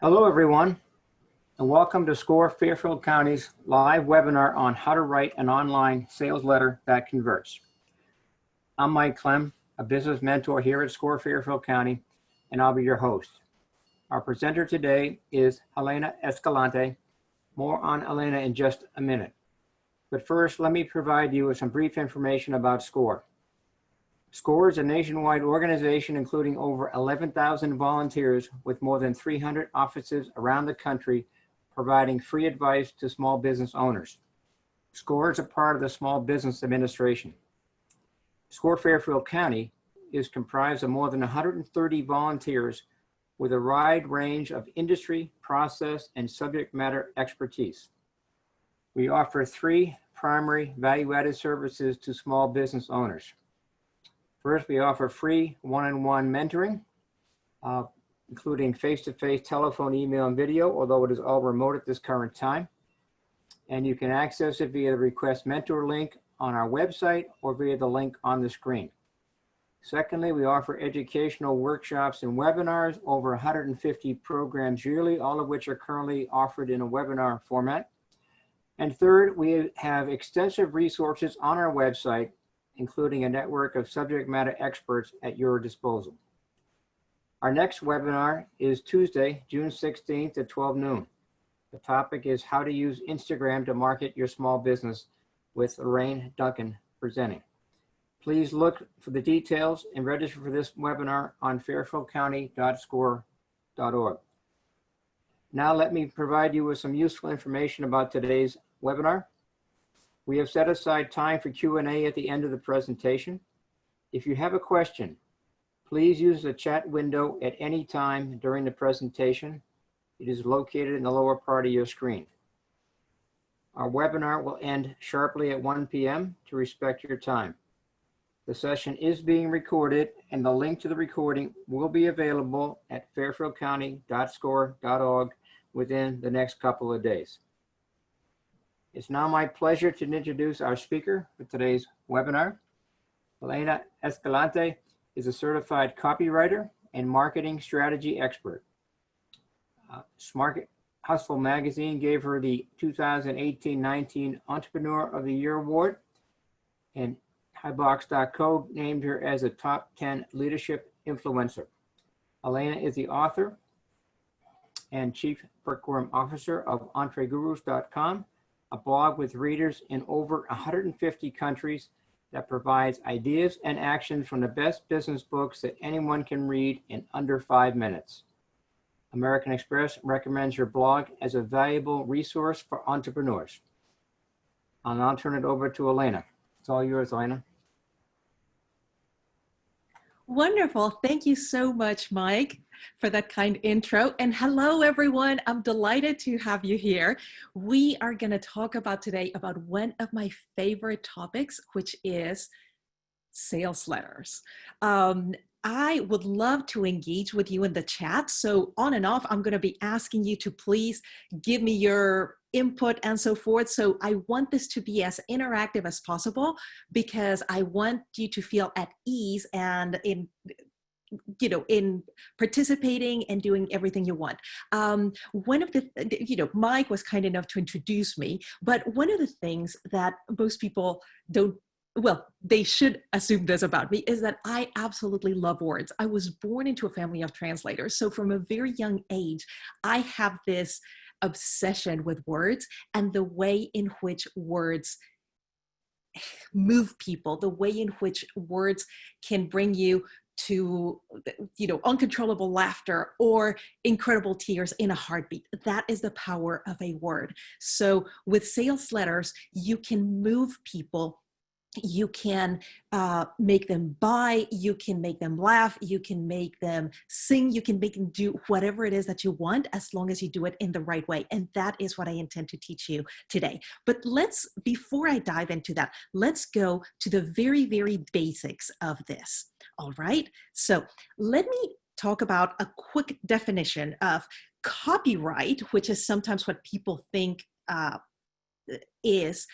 Hello, everyone, and welcome to SCORE Fairfield County's live webinar on how to write an online sales letter that converts. I'm Mike Clem, a business mentor here at SCORE Fairfield County, and I'll be your host. Our presenter today is Elena Escalante. More on Elena in just a minute. But first, let me provide you with some brief information about SCORE. SCORE is a nationwide organization including over 11,000 volunteers with more than 300 offices around the country providing free advice to small business owners. SCORE is a part of the Small Business Administration. SCORE Fairfield County is comprised of more than 130 volunteers with a wide range of industry, process, and subject matter expertise. We offer three primary value-added services to small business owners. First, we offer free one-on-one mentoring, including face-to-face telephone, email, and video, although it is all remote at this current time. And you can access it via the Request Mentor link on our website or via the link on the screen. Secondly, we offer educational workshops and webinars, over 150 programs yearly, all of which are currently offered in a webinar format. And third, we have extensive resources on our website, including a network of subject matter experts at your disposal. Our next webinar is Tuesday, June 16th at 12 noon. The topic is how to use Instagram to market your small business, with Lorraine Duncan presenting. Please look for the details and register for this webinar on fairfieldcounty.score.org. Now let me provide you with some useful information about today's webinar. We have set aside time for Q&A at the end of the presentation. If you have a question, please use the chat window at any time during the presentation. It is located in the lower part of your screen. Our webinar will end sharply at 1 p.m. to respect your time. The session is being recorded, and the link to the recording will be available at fairfieldcounty.score.org within the next couple of days. It's now my pleasure to introduce our speaker for today's webinar. Elena Escalante is a certified copywriter and marketing strategy expert. Smart Hustle magazine gave her the 2018-19 Entrepreneur of the Year Award, and Highbox.co named her as a top 10 leadership influencer. Elena is the author and chief bookworm officer of EntreGurus.com, a blog with readers in over 150 countries that provides ideas and action from the best business books that anyone can read in under 5 minutes. American Express recommends your blog as a valuable resource for entrepreneurs. I'll now turn it over to Elena. It's all yours, Elena. Wonderful. Thank you so much, Mike, for that kind intro. And hello, everyone. I'm delighted to have you here. We are going to talk today about one of my favorite topics, which is sales letters. I would love to engage with you in the chat. So on and off, I'm going to be asking you to please give me your input and so forth. So I want this to be as interactive as possible because I want you to feel at ease and in participating and doing everything you want. One of the, Mike was kind enough to introduce me, but one of the things that most people don't, well, they should assume this about me, is that I absolutely love words. I was born into a family of translators. So from a very young age, I have this obsession with words and the way in which words move people, the way in which words can bring you to, uncontrollable laughter or incredible tears in a heartbeat. That is the power of a word. So with sales letters, you can move people. You can make them buy, you can make them laugh, you can make them sing, you can make them do whatever it is that you want, as long as you do it in the right way. And that is what I intend to teach you today. But before I dive into that, let's go to the very, very basics of this. All right. So let me talk about a quick definition of copyright, which is sometimes what people think is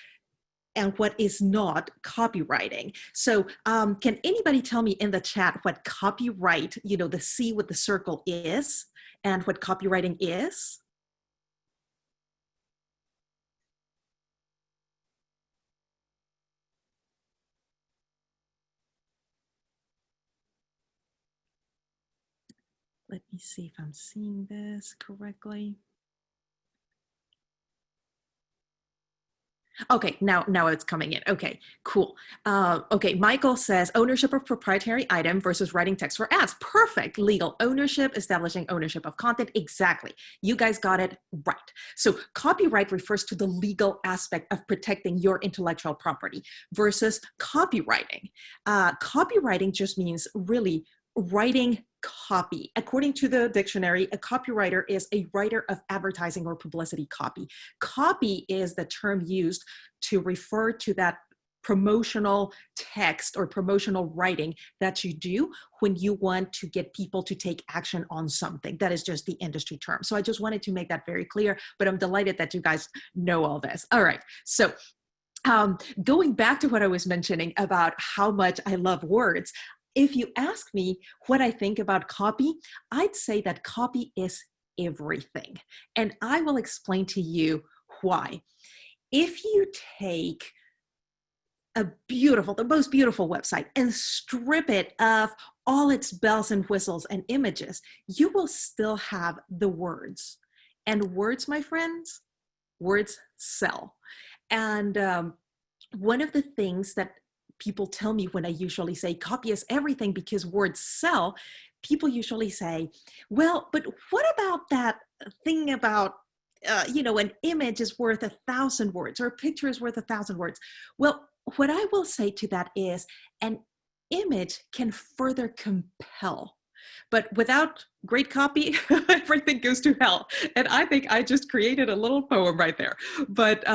and what is not copywriting. So can anybody tell me in the chat what copyright, the C with the circle is? and what copywriting is? Let me see if I'm seeing this correctly. Okay, now it's coming in. Okay, cool. Okay, Michael says ownership of proprietary item versus writing text for ads. Perfect. Legal ownership, establishing ownership of content. Exactly. You guys got it right. So copyright refers to the legal aspect of protecting your intellectual property versus copywriting. Copywriting just means really writing copy. According to the dictionary, a copywriter is a writer of advertising or publicity copy. Copy is the term used to refer to that promotional text or promotional writing that you do when you want to get people to take action on something. That is just the industry term. So I just wanted to make that very clear, but I'm delighted that you guys know all this. All right, so going back to what I was mentioning about how much I love words, if you ask me what I think about copy, I'd say that copy is everything. And I will explain to you why. If you take the most beautiful website and strip it of all its bells and whistles and images, you will still have the words. And words, my friends, words sell. And one of the things that people tell me when I usually say copy is everything because words sell, people usually say, well, but what about that thing about, an image is worth 1,000 words or a picture is worth 1,000 words? Well, what I will say to that is an image can further compel. But without great copy, everything goes to hell. And I think I just created a little poem right there. But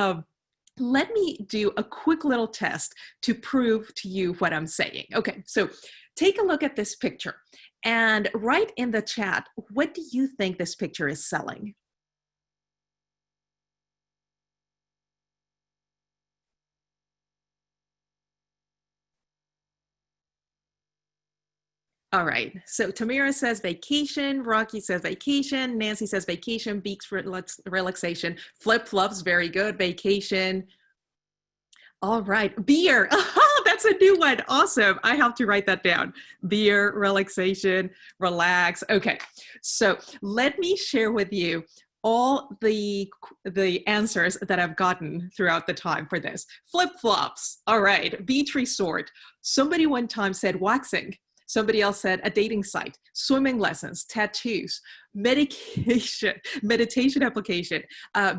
let me do a quick little test to prove to you what I'm saying. Okay, so take a look at this picture and write in the chat, what do you think this picture is selling? All right, so Tamira says vacation, Rocky says vacation, Nancy says vacation, beaks relaxation, flip-flops, very good, vacation. All right, beer. Oh, that's a new one. Awesome. I have to write that down. Beer, relaxation, relax. Okay, so let me share with you all the answers that I've gotten throughout the time for this. Flip-flops. All right, beach resort. Somebody one time said waxing. Somebody else said a dating site, swimming lessons, tattoos, meditation application,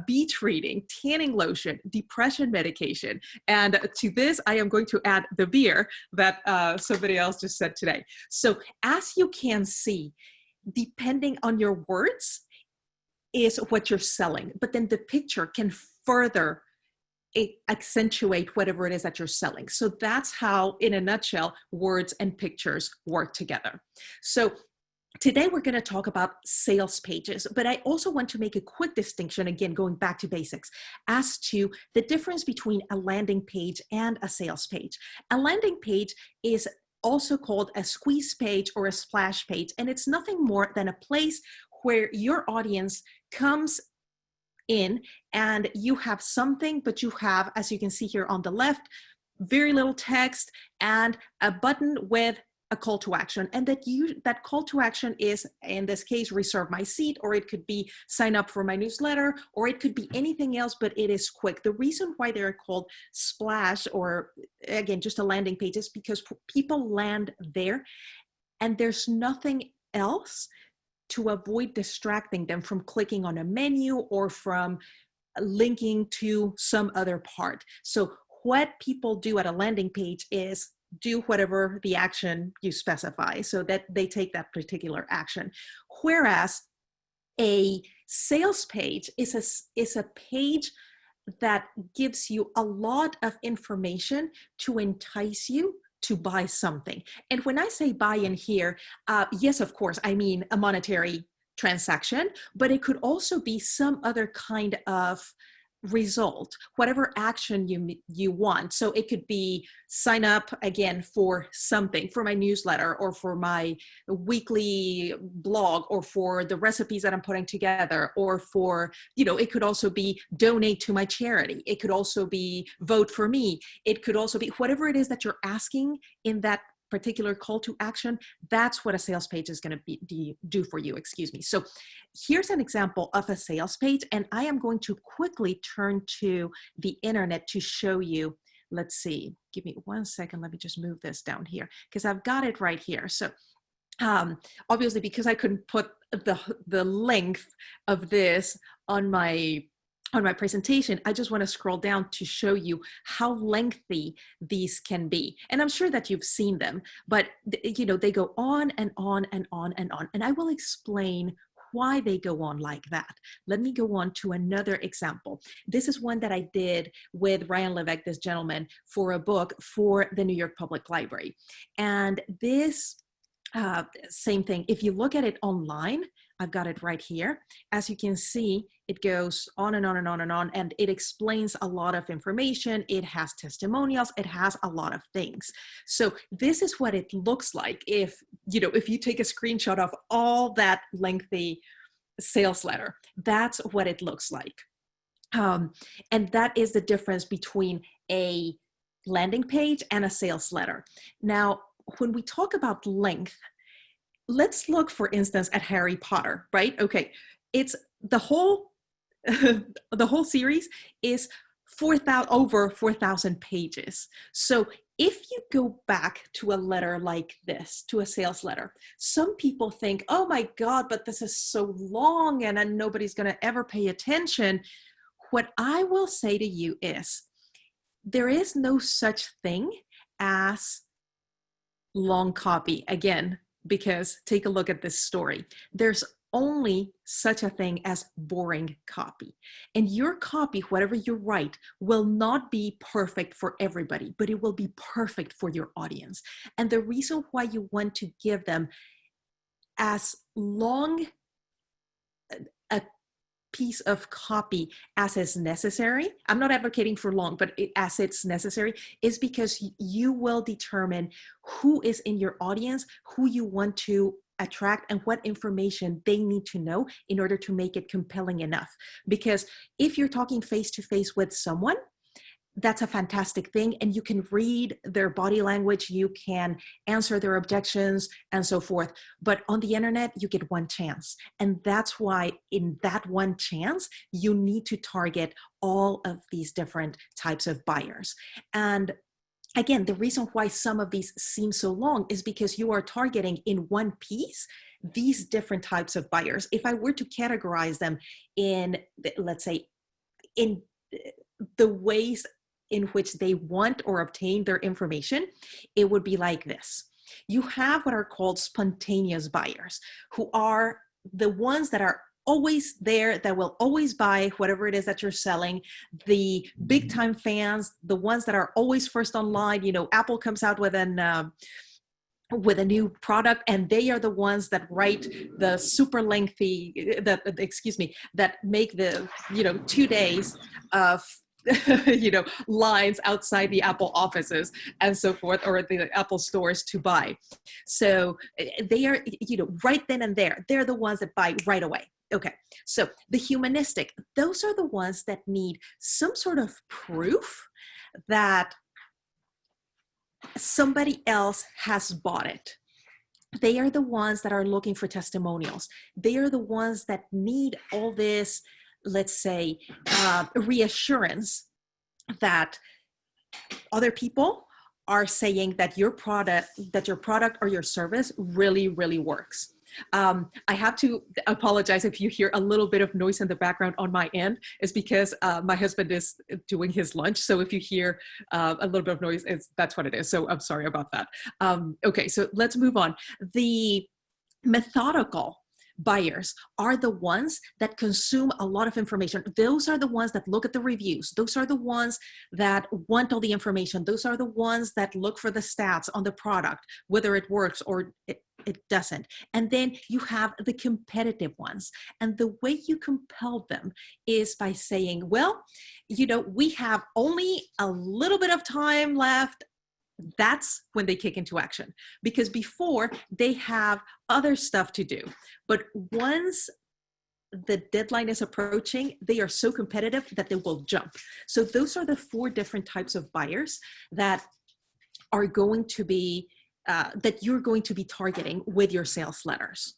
beach reading, tanning lotion, depression medication. And to this, I am going to add the beer that somebody else just said today. So as you can see, depending on your words is what you're selling, but then the picture can further accentuate whatever it is that you're selling. So that's how, in a nutshell, words and pictures work together. So today we're going to talk about sales pages, but I also want to make a quick distinction, again, going back to basics, as to the difference between a landing page and a sales page. A landing page is also called a squeeze page or a splash page, and it's nothing more than a place where your audience comes in and you have something, but you have, as you can see here on the left, very little text and a button with a call to action. And that call to action is, in this case, reserve my seat, or it could be sign up for my newsletter, or it could be anything else, but it is quick. The reason why they're called splash, or again, just a landing page, is because people land there and there's nothing else to avoid distracting them from clicking on a menu or from linking to some other part. So what people do at a landing page is do whatever the action you specify so that they take that particular action. Whereas a sales page is a page that gives you a lot of information to entice you to buy something. And when I say buy in here, yes, of course, I mean a monetary transaction, but it could also be some other kind of result, whatever action you want. So it could be sign up again for something, for my newsletter or for my weekly blog or for the recipes that I'm putting together, or for, it could also be donate to my charity. It could also be vote for me. It could also be whatever it is that you're asking in that particular call to action. That's what a sales page is going to do for you, excuse me. So here's an example of a sales page, and I am going to quickly turn to the internet to show you. Let's see, give me 1 second. Let me just move this down here because I've got it right here. So obviously, because I couldn't put the length of this on my presentation, I just want to scroll down to show you how lengthy these can be. And I'm sure that you've seen them, but they go on and on and on and on. And I will explain why they go on like that. Let me go on to another example. This is one that I did with Ryan Levesque, this gentleman, for a book for the New York Public Library. And this same thing, if you look at it online, I've got it right here. As you can see, it goes on and on and on and on, and it explains a lot of information. It has testimonials. It has a lot of things. So this is what it looks like if you take a screenshot of all that lengthy sales letter. That's what it looks like. And that is the difference between a landing page and a sales letter. Now, when we talk about length, let's look, for instance, at Harry Potter, right? Okay, it's the whole series is over 4,000 pages. So if you go back to a letter like this, to a sales letter, some people think, oh my God, but this is so long and nobody's going to ever pay attention. What I will say to you is there is no such thing as long copy. Again, because take a look at this story. There's only such a thing as boring copy. And your copy, whatever you write, will not be perfect for everybody, but it will be perfect for your audience. And the reason why you want to give them as long a piece of copy as is necessary, I'm not advocating for long, but as it's necessary, is because you will determine who is in your audience, who you want to attract, and what information they need to know in order to make it compelling enough. Because if you're talking face-to-face with someone, that's a fantastic thing. And you can read their body language, you can answer their objections and so forth. But on the internet, you get one chance. And that's why in that one chance, you need to target all of these different types of buyers. And again, the reason why some of these seem so long is because you are targeting in one piece these different types of buyers. If I were to categorize them in, let's say, in the ways in which they want or obtain their information, it would be like this. You have what are called spontaneous buyers, who are the ones that are always there, that will always buy whatever it is that you're selling. The big time fans, the ones that are always first online. Apple comes out with a new product, and they are the ones that write the super lengthy, that make the 2 days of lines outside the Apple offices and so forth, or the Apple stores to buy. So they are, right then and there, they're the ones that buy right away. Okay, so the humanistic, those are the ones that need some sort of proof that somebody else has bought it. They are the ones that are looking for testimonials. They are the ones that need all this, let's say, reassurance that other people are saying that your product or your service really, really works. I have to apologize if you hear a little bit of noise in the background on my end. It's because my husband is doing his lunch. So if you hear a little bit of noise, that's what it is. So I'm sorry about that. Okay, so let's move on. The methodical buyers are the ones that consume a lot of information. Those are the ones that look at the reviews. Those are the ones that want all the information. Those are the ones that look for the stats on the product, whether it works or it doesn't. And then you have the competitive ones. And the way you compel them is by saying, well, we have only a little bit of time left. That's when they kick into action, because before they have other stuff to do. But once the deadline is approaching, they are so competitive that they will jump. So those are the 4 different types of buyers that are going to be, that you're going to be targeting with your sales letters.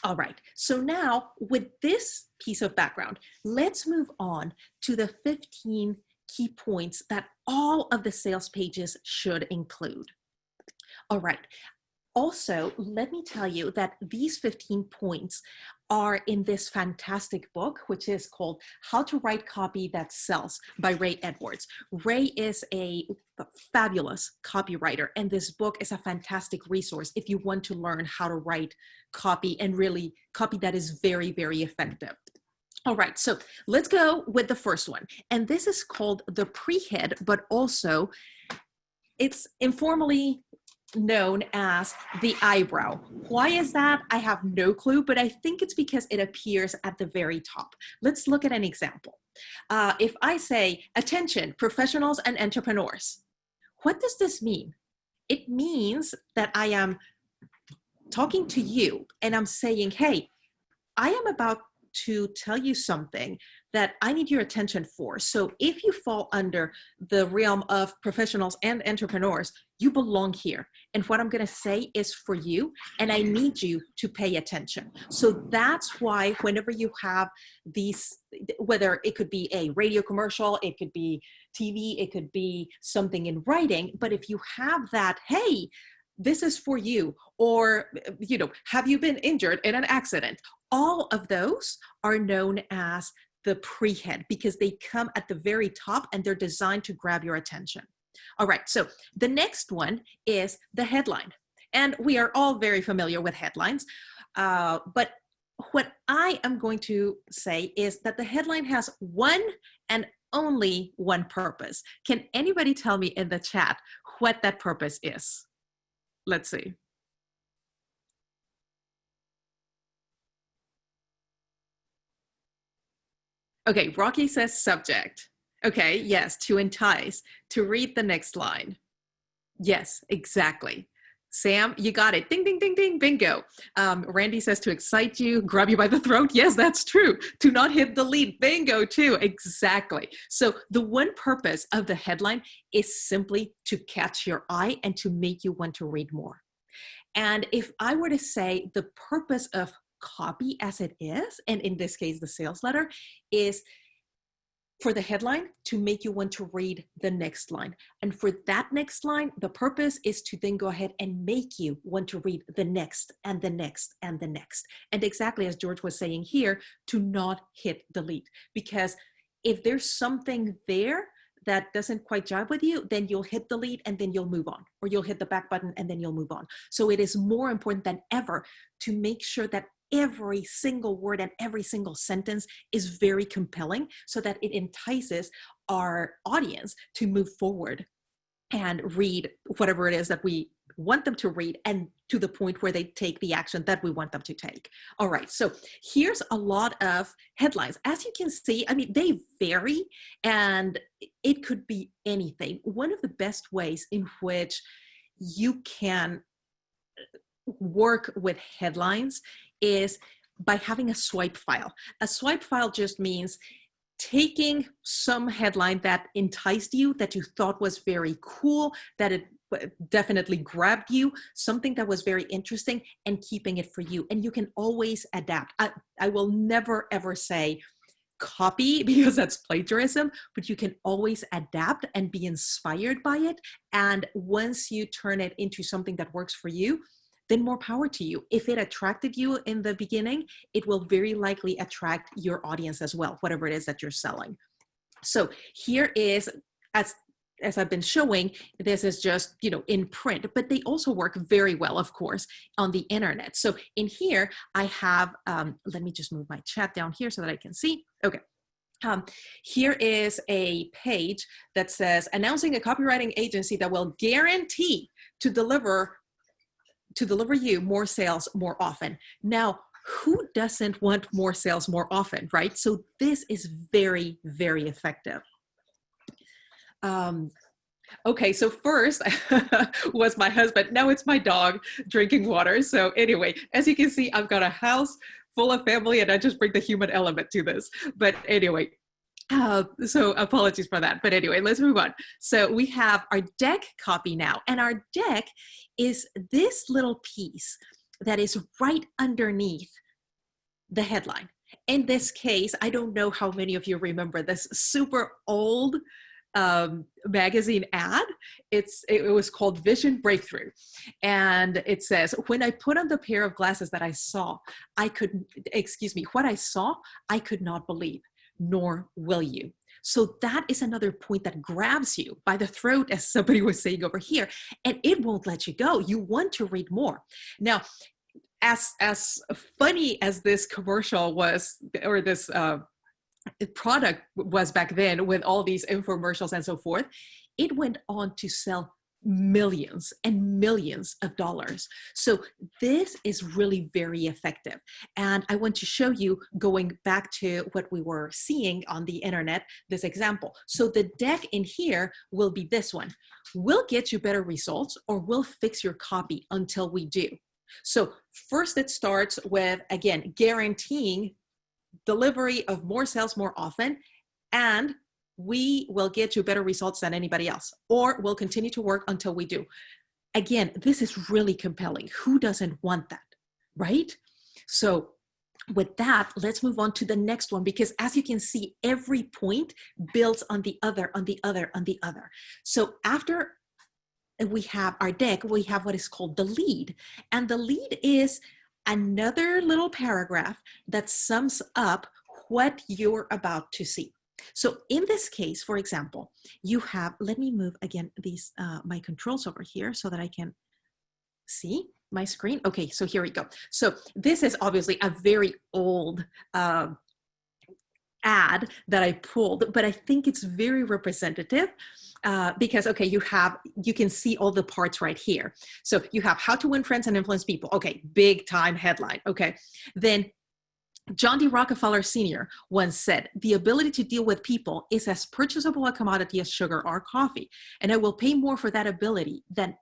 All right, so now with this piece of background, let's move on to the 15 key points that all of the sales pages should include. All right. Also, let me tell you that these 15 points are in this fantastic book, which is called How to Write Copy That Sells by Ray Edwards. Ray is a fabulous copywriter, and this book is a fantastic resource if you want to learn how to write copy, and really copy that is very, very effective. All right, so let's go with the first one. And this is called the pre-head, but also it's informally known as the eyebrow. Why is that? I have no clue, but I think it's because it appears at the very top. Let's look at an example. If I say, attention, professionals and entrepreneurs, what does this mean? It means that I am talking to you and I'm saying, hey, I am about to tell you something that I need your attention for. So if you fall under the realm of professionals and entrepreneurs, you belong here. And what I'm going to say is for you, and I need you to pay attention. So that's why whenever you have these, whether it could be a radio commercial, it could be TV, it could be something in writing, but if you have that, hey, this is for you, or, have you been injured in an accident? All of those are known as the pre-head because they come at the very top and they're designed to grab your attention. All right, so the next one is the headline. And we are all very familiar with headlines, but what I am going to say is that the headline has one and only one purpose. Can anybody tell me in the chat what that purpose is? Let's see. Okay, Rocky says subject. Okay, yes, to entice, to read the next line. Yes, exactly. Sam, you got it. Ding, ding, ding, ding, bingo. Randy says to excite you, grab you by the throat. Yes, that's true. To not hit delete, bingo too, exactly. So the one purpose of the headline is simply to catch your eye and to make you want to read more. And if I were to say the purpose of copy as it is, and in this case, the sales letter, is for the headline to make you want to read the next line. And for that next line, the purpose is to then go ahead and make you want to read the next and the next and the next. And exactly as George was saying here, to not hit delete. Because if there's something there that doesn't quite jive with you, then you'll hit delete and then you'll move on, or you'll hit the back button and then you'll move on. So it is more important than ever to make sure that every single word and every single sentence is very compelling so that it entices our audience to move forward and read whatever it is that we want them to read, and to the point where they take the action that we want them to take. All right, so here's a lot of headlines. As you can see, I mean, they vary and it could be anything. One of the best ways in which you can work with headlines is by having a swipe file. A swipe file just means taking some headline that enticed you, that you thought was very cool, that it definitely grabbed you, something that was very interesting, and keeping it for you. And you can always adapt. I will never ever say copy because that's plagiarism, but you can always adapt and be inspired by it. And once you turn it into something that works for you, then more power to you. If it attracted you in the beginning, it will very likely attract your audience as well, whatever it is that you're selling. So here is, as I've been showing, this is just, in print, but they also work very well, of course, on the internet. So in here, I have, let me just move my chat down here so that I can see. Okay. Here is a page that says, announcing a copywriting agency that will guarantee to deliver to deliver you more sales more often. Now, who doesn't want more sales more often, right? So this is very, very effective. Okay, so first was my husband. Now it's my dog drinking water. So anyway, as you can see, I've got a house full of family, and I just bring the human element to this. But anyway, so apologies for that. But anyway, let's move on. So we have our deck copy now, and our deck is this little piece that is right underneath the headline. In this case, I don't know how many of you remember this super old magazine ad. It was called Vision Breakthrough. And it says, when I put on the pair of glasses that I saw, what I saw, I could not believe, nor will you. So that is another point that grabs you by the throat, as somebody was saying over here, and it won't let you go. You want to read more. Now, as funny as this commercial was, or this product was back then with all these infomercials and so forth, it went on to sell millions and millions of dollars. So this is really very effective. And I want to show you, going back to what we were seeing on the internet, this example. So the deck in here will be this one. We'll get you better results, or we'll fix your copy until we do. So first it starts with, again, guaranteeing delivery of more sales more often, and we will get you better results than anybody else, or we'll continue to work until we do. Again, this is really compelling. Who doesn't want that, right? So with that, let's move on to the next one, because as you can see, every point builds on the other, on the other, on the other. So after we have our deck, we have what is called the lead. And the lead is another little paragraph that sums up what you're about to see. So in this case, for example, you have, let me move again these my controls over here so that I can see my screen. Okay, so here we go. So this is obviously a very old ad that I pulled, but I think it's very representative because, okay, you can see all the parts right here. So you have how to win friends and influence people. Okay, big time headline. Okay, then John D. Rockefeller Sr. once said, the ability to deal with people is as purchasable a commodity as sugar or coffee. And I will pay more for that ability than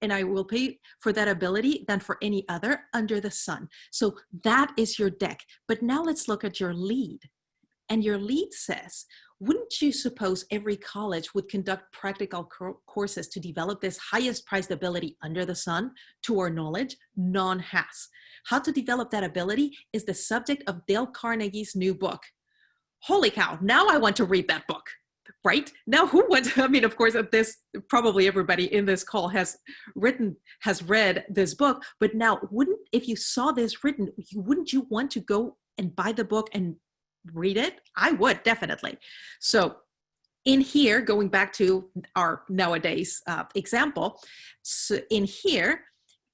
for any other under the sun. So that is your deck. But now let's look at your lead. And your lead says, wouldn't you suppose every college would conduct practical courses to develop this highest priced ability under the sun? To our knowledge, none has. How to develop that ability is the subject of Dale Carnegie's new book. Holy cow, now I want to read that book, right? Now who wants, I mean, of course, probably everybody in this call has read this book, but now if you saw this written, wouldn't you want to go and buy the book and read it? I would, definitely. So in here, going back to our nowadays example, so in here,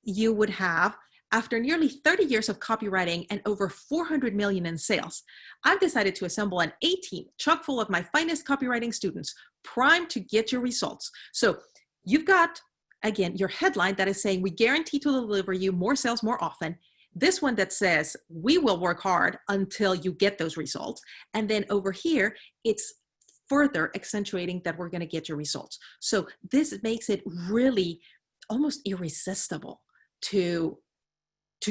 you would have, after nearly 30 years of copywriting and over 400 million in sales, I've decided to assemble an A team chock full of my finest copywriting students, primed to get your results. So you've got, again, your headline that is saying, we guarantee to deliver you more sales more often. This one that says, we will work hard until you get those results. And then over here, it's further accentuating that we're going to get your results. So this makes it really almost irresistible to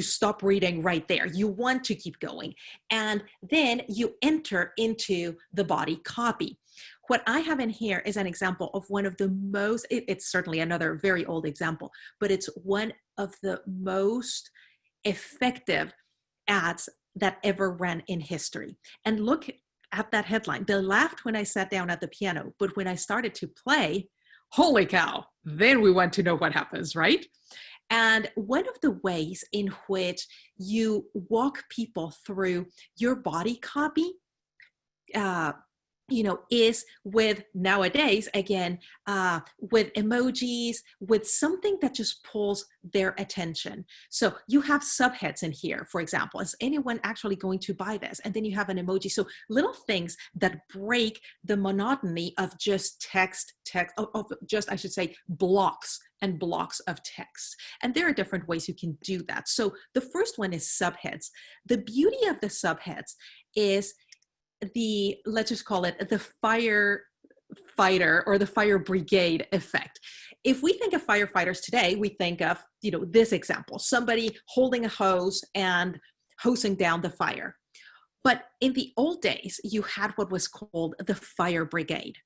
stop reading right there. You want to keep going. And then you enter into the body copy. What I have in here is an example of one of the most, it's certainly another very old example, but it's one of the most effective ads that ever ran in history. And look at that headline. They laughed when I sat down at the piano, but when I started to play, holy cow, then we want to know what happens, right? And one of the ways in which you walk people through your body copy is with nowadays, again, with emojis, with something that just pulls their attention. So you have subheads in here, for example. Is anyone actually going to buy this? And then you have an emoji. So little things that break the monotony of just text, of just, I should say, blocks and blocks of text. And there are different ways you can do that. So the first one is subheads. The beauty of the subheads is let's just call it the firefighter or the fire brigade effect. If we think of firefighters today, we think of, this example, somebody holding a hose and hosing down the fire. But in the old days, you had what was called the fire brigade.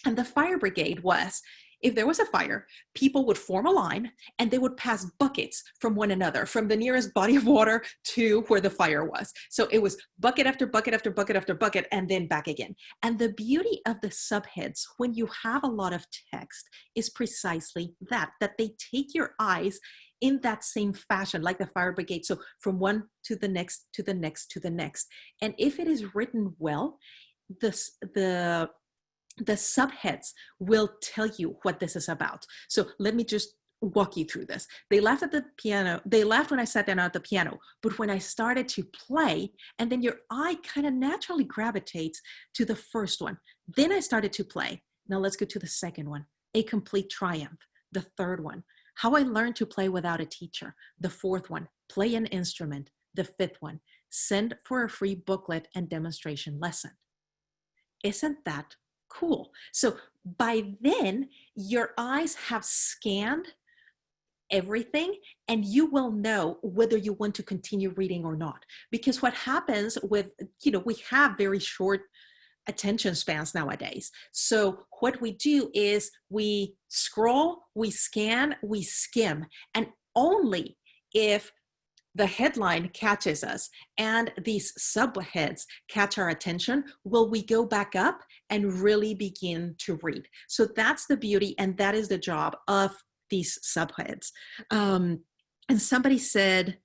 And the fire brigade was, if there was a fire, people would form a line and they would pass buckets from one another, from the nearest body of water to where the fire was. So it was bucket after bucket after bucket after bucket, and then back again. And the beauty of the subheads, when you have a lot of text, is precisely that they take your eyes in that same fashion, like the fire brigade. So from one to the next, to the next, to the next. And if it is written well, the subheads will tell you what this is about. So let me just walk you through this. They laughed at the piano. They laughed when I sat down at the piano, but when I started to play, and then your eye kind of naturally gravitates to the first one. Then I started to play. Now let's go to the second one, A Complete Triumph. The third one, How I Learned to Play Without a Teacher. The fourth one, Play an Instrument. The fifth one, Send for a Free Booklet and Demonstration Lesson. Isn't that cool? So by then, your eyes have scanned everything, and you will know whether you want to continue reading or not. Because what happens with, we have very short attention spans nowadays. So what we do is we scroll, we scan, we skim, and only if the headline catches us and these subheads catch our attention, will we go back up and really begin to read. So that's the beauty, and that is the job of these subheads. And somebody said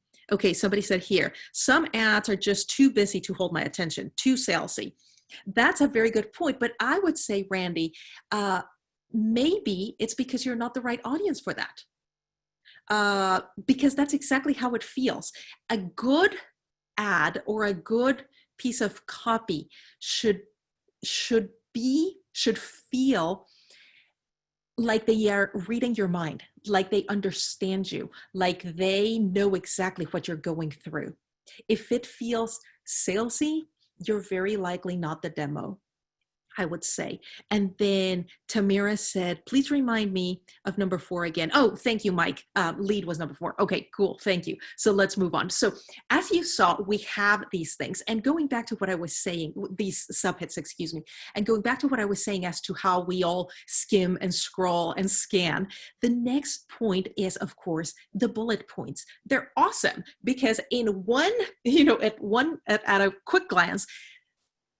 here, some ads are just too busy to hold my attention, too salesy. That's a very good point, but I would say, Randy, maybe it's because you're not the right audience for that. Because that's exactly how it feels. A good ad or a good piece of copy should feel like they are reading your mind, like they understand you, like they know exactly what you're going through. If it feels salesy, you're very likely not the demo, I would say. And then Tamira said, please remind me of number 4 again. Oh, thank you, Mike. Lead was number 4. Okay, cool. Thank you. So let's move on. So as you saw, we have these things. And going back to what I was saying, these subheads, excuse me, and going back to what I was saying as to how we all skim and scroll and scan, the next point is, of course, the bullet points. They're awesome because in one, at a quick glance,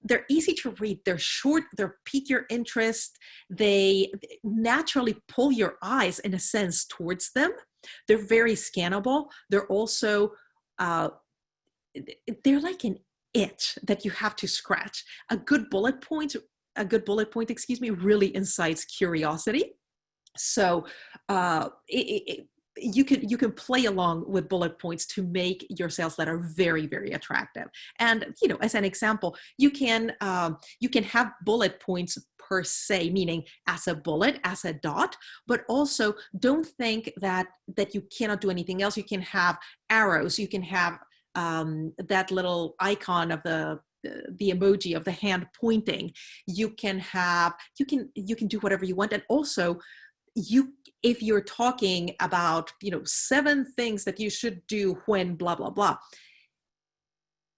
they're easy to read, they're short, they pique your interest, they naturally pull your eyes in a sense towards them. They're very scannable. They're also, they're like an itch that you have to scratch. A good bullet point, really incites curiosity. So you can play along with bullet points to make your sales letter very, very attractive. And as an example, you can have bullet points per se, meaning as a bullet, as a dot, but also don't think that you cannot do anything else. You can have arrows. You can have that little icon of the emoji of the hand pointing. You can do whatever you want, and also if you're talking about, 7 things that you should do when blah, blah, blah,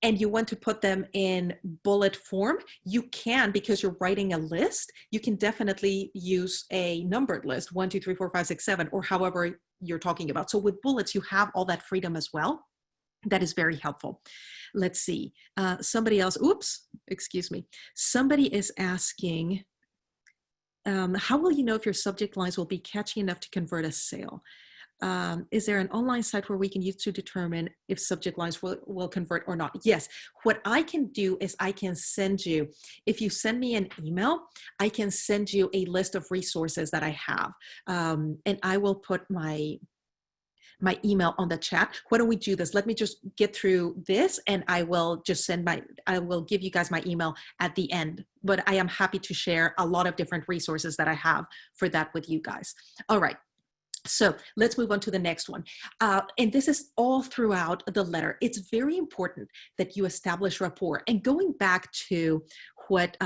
and you want to put them in bullet form, you can, because you're writing a list, you can definitely use a numbered list, 1, 2, 3, 4, 5, 6, 7, or however you're talking about. So with bullets, you have all that freedom as well. That is very helpful. Let's see. Somebody else, somebody is asking, how will you know if your subject lines will be catchy enough to convert a sale? Is there an online site where we can use to determine if subject lines will convert or not? Yes. What I can do is I can send you, if you send me an email, I can send you a list of resources that I have. And I will put my email on the chat. Why don't we do this? Let me just get through this and I will just I will give you guys my email at the end. But I am happy to share a lot of different resources that I have for that with you guys. All right. So let's move on to the next one. And this is all throughout the letter. It's very important that you establish rapport. And going back to what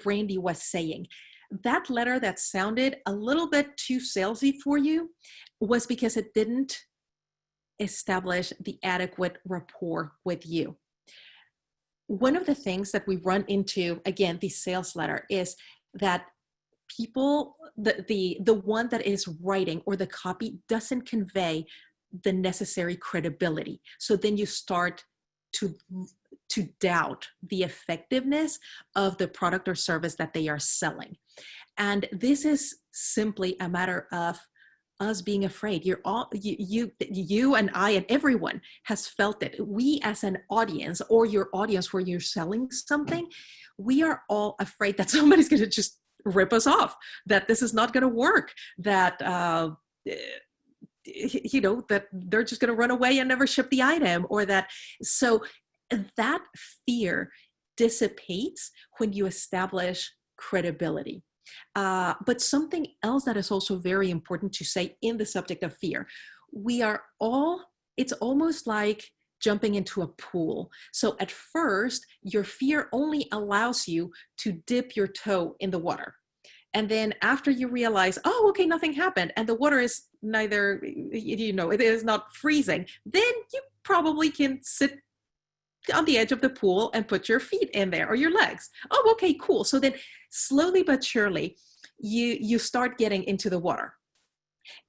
Randy was saying, that letter that sounded a little bit too salesy for you was because it didn't establish the adequate rapport with you. One of the things that we run into, again, the sales letter, is that people, the one that is writing or the copy doesn't convey the necessary credibility. So then you start to doubt the effectiveness of the product or service that they are selling. And this is simply a matter of us being afraid. You and I and everyone has felt it. We as an audience, or your audience where you're selling something, we are all afraid that somebody's going to just rip us off, that this is not going to work, that that they're just going to run away and never ship the item, or that. So that fear dissipates when you establish credibility. But something else that is also very important to say in the subject of fear, it's almost like jumping into a pool. So at first, your fear only allows you to dip your toe in the water. And then after you realize, oh, okay, nothing happened, and the water is neither, it is not freezing, then you probably can sit on the edge of the pool and put your feet in there or your legs. Oh, okay, cool. So then slowly but surely, you start getting into the water.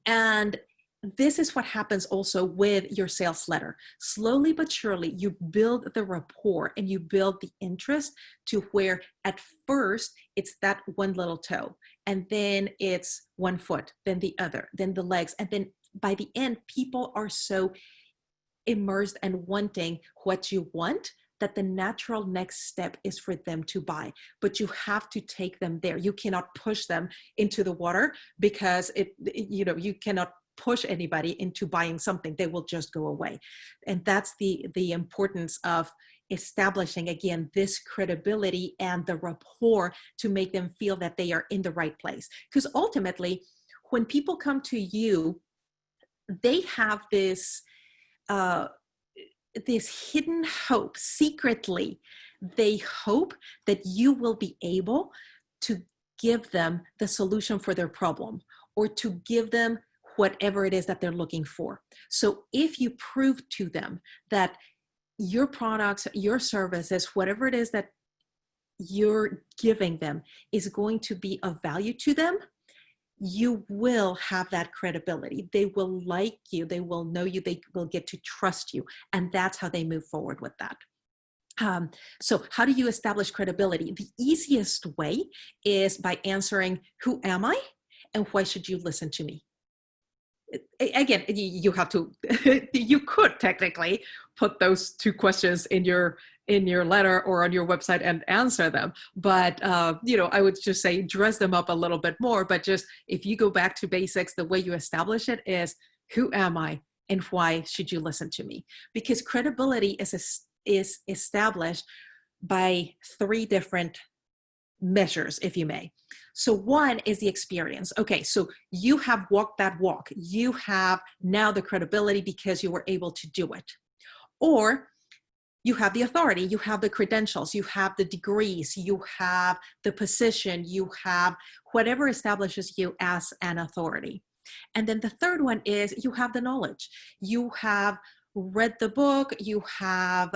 And this is what happens also with your sales letter. Slowly but surely, you build the rapport and you build the interest to where at first it's that one little toe, and then it's one foot, then the other, then the legs. And then by the end, people are so immersed and wanting what you want that the natural next step is for them to buy. But you have to take them there. You cannot push them into the water, because you cannot push anybody into buying something. They will just go away. And that's the importance of establishing, again, this credibility and the rapport to make them feel that they are in the right place. Because ultimately, when people come to you, they have this hidden hope. Secretly, they hope that you will be able to give them the solution for their problem, or to give them whatever it is that they're looking for. So if you prove to them that your products, your services, whatever it is that you're giving them is going to be of value to them, you will have that credibility. They will like you. They will know you. They will get to trust you. And that's how they move forward with that. So how do you establish credibility? The easiest way is by answering, who am I? And why should you listen to me? Again, you have to, you could technically put those two questions in your letter or on your website and answer them. But, I would just say dress them up a little bit more. But just if you go back to basics, the way you establish it is, who am I and why should you listen to me? Because credibility is established by three different measures, if you may. So one is the experience. Okay, so you have walked that walk. You have now the credibility because you were able to do it. Or you have the authority, you have the credentials, you have the degrees, you have the position, you have whatever establishes you as an authority. And then the third one is you have the knowledge. You have read the book, you have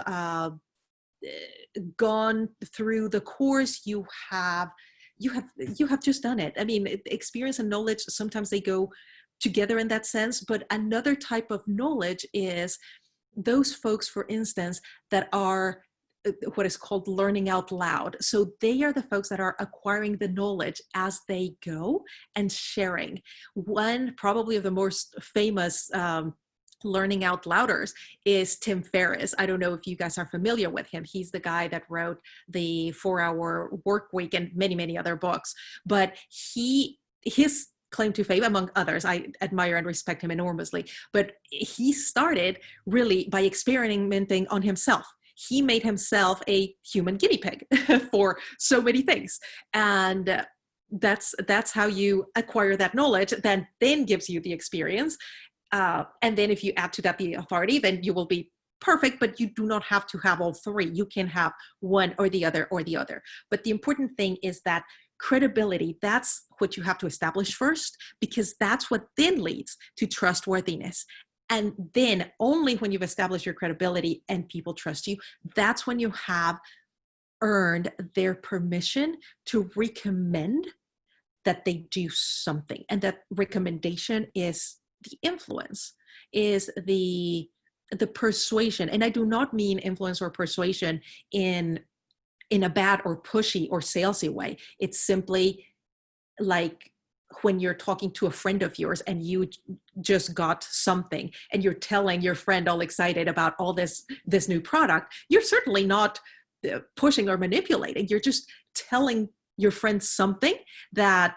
gone through the course, you have just done it. I mean, experience and knowledge, sometimes they go together in that sense, but another type of knowledge is those folks, for instance, that are what is called learning out loud. So they are the folks that are acquiring the knowledge as they go and sharing. One probably of the most famous learning out louders is Tim Ferriss. I don't know if you guys are familiar with him. He's the guy that wrote the 4-Hour Work Week and many, many other books. But his claim to fame, among others, I admire and respect him enormously, but he started really by experimenting on himself. He made himself a human guinea pig for so many things. And that's how you acquire that knowledge, that then gives you the experience. And then if you add to that the authority, then you will be perfect, but you do not have to have all three. You can have one or the other or the other. But the important thing is that credibility, that's what you have to establish first, because that's what then leads to trustworthiness. And then only when you've established your credibility and people trust you, that's when you have earned their permission to recommend that they do something. And that recommendation is the influence, is the persuasion. And I do not mean influence or persuasion in a bad or pushy or salesy way. It's simply like when you're talking to a friend of yours and you just got something and you're telling your friend all excited about all this new product, you're certainly not pushing or manipulating. You're just telling your friend something that